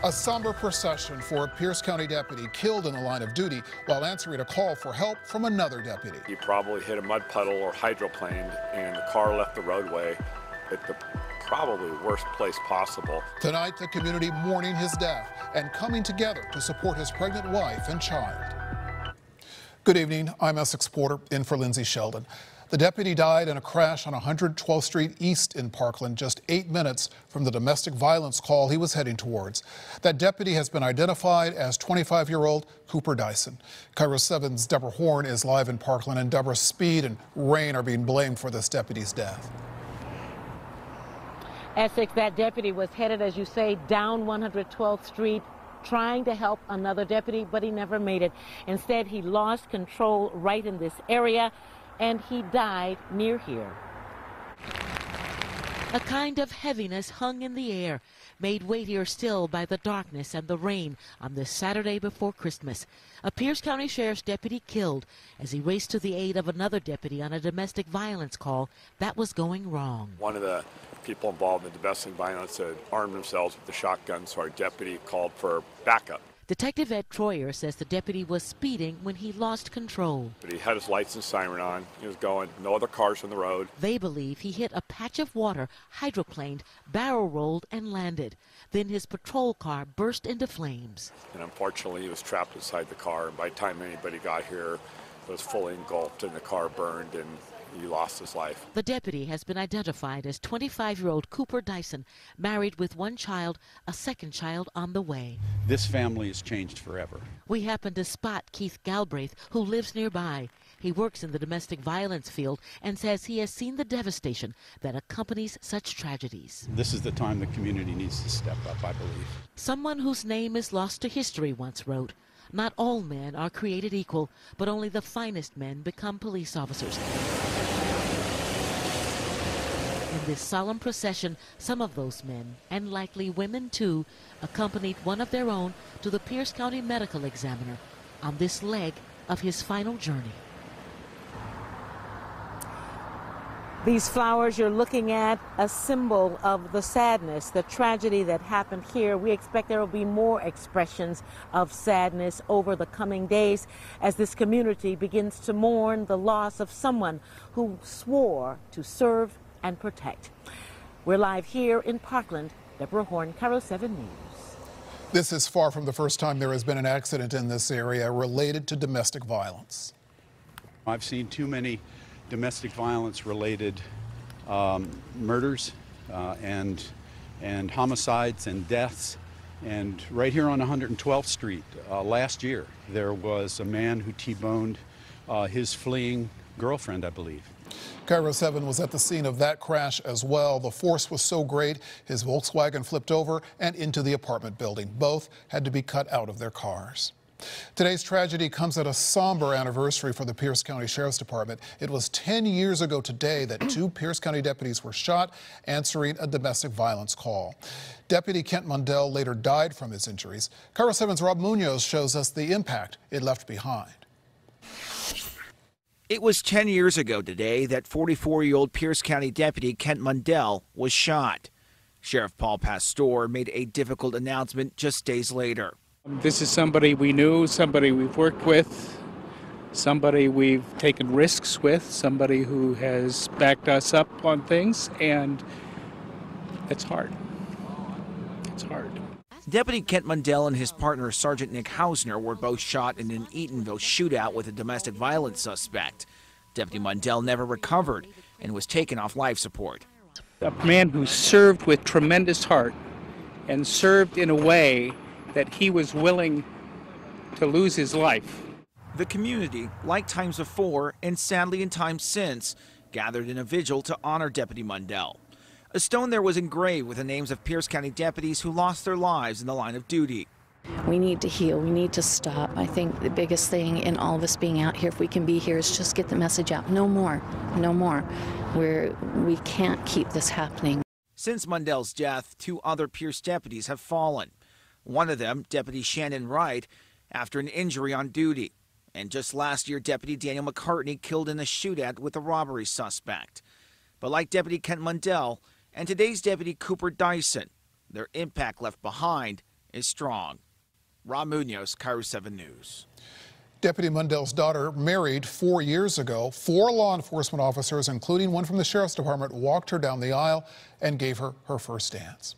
A somber procession for a Pierce County deputy killed in the line of duty while answering a call for help from another deputy. He probably hit a mud puddle or hydroplaned, and the car left the roadway at the probably worst place possible. Tonight, the community mourning his death and coming together to support his pregnant wife and child. Good evening. I'm Essex Porter, in for Lindsay Sheldon. The deputy died in a crash on 112th Street East in Parkland, just 8 minutes from the domestic violence call he was heading towards. That deputy has been identified as 25-year-old Cooper Dyson. KIRO 7's Deborah Horn is live in Parkland, and Deborah, speed and rain are being blamed for this deputy's death. Essex, that deputy was headed, as you say, down 112th Street, trying to help another deputy, but he never made it. Instead, he lost control right in this area, and he died near here. A kind of heaviness hung in the air, made weightier still by the darkness and the rain on this Saturday before Christmas. A Pierce County Sheriff's deputy killed as he raced to the aid of another deputy on a domestic violence call that was going wrong. One of the people involved in domestic violence had armed themselves with a shotgun, so our deputy called for backup. Detective Ed Troyer says the deputy was speeding when he lost control. But he had his lights and siren on. He was going, no other cars on the road. They believe he hit a patch of water, hydroplaned, barrel rolled, and landed. Then his patrol car burst into flames. And unfortunately, he was trapped inside the car. And by the time anybody got here, it was fully engulfed and the car burned, and he lost his life. The deputy has been identified as 25-year-old Cooper Dyson, married with one child, a second child on the way. This family has changed forever. We happened to spot Keith Galbraith, who lives nearby. He works in the domestic violence field and says he has seen the devastation that accompanies such tragedies. This is the time the community needs to step up, I believe. Someone whose name is lost to history once wrote, "Not all men are created equal, but only the finest men become police officers." In this solemn procession, some of those men, and likely women too, accompanied one of their own to the Pierce County Medical Examiner on this leg of his final journey. These flowers you're looking at, a symbol of the sadness, the tragedy that happened here. We expect there will be more expressions of sadness over the coming days as this community begins to mourn the loss of someone who swore to serve and protect. We're live here in Parkland. Deborah Horn, KIRO 7 News. This is far from the first time there has been an accident in this area related to domestic violence. I've seen too many domestic violence related murders and homicides and deaths. And right here on 112th Street last year, there was a man who T-boned his fleeing girlfriend, I believe. KIRO 7 was at the scene of that crash as well. The force was so great, his Volkswagen flipped over and into the apartment building. Both had to be cut out of their cars. Today's tragedy comes at a somber anniversary for the Pierce County Sheriff's Department. It was 10 years ago today that two Pierce County deputies were shot answering a domestic violence call. Deputy Kent Mundell later died from his injuries. KIRO 7's Rob Munoz shows us the impact it left behind. It was 10 years ago today that 44-year-old Pierce County Deputy Kent Mundell was shot. Sheriff Paul Pastor made a difficult announcement just days later. This is somebody we knew, somebody we've worked with, somebody we've taken risks with, somebody who has backed us up on things, and it's hard. It's hard. Deputy Kent Mundell and his partner, Sergeant Nick Hausner, were both shot in an Eatonville shootout with a domestic violence suspect. Deputy Mundell never recovered and was taken off life support. A man who served with tremendous heart and served in a way that he was willing to lose his life. The community, like times before and sadly in times since, gathered in a vigil to honor Deputy Mundell. A stone there was engraved with the names of Pierce County deputies who lost their lives in the line of duty. We need to heal. We need to stop. I think the biggest thing in all of us being out here, if we can be here, is just get the message out. No more. No more. We can't keep this happening. Since Mundell's death, two other Pierce deputies have fallen. One of them, Deputy Shannon Wright, after an injury on duty. And just last year, Deputy Daniel McCartney killed in a shootout with a robbery suspect. But like Deputy Kent Mundell and today's Deputy Cooper Dyson, their impact left behind is strong. Rob Munoz, KIRO 7 News. Deputy Mundell's daughter married 4 years ago. 4 law enforcement officers, including one from the Sheriff's Department, walked her down the aisle and gave her her first dance.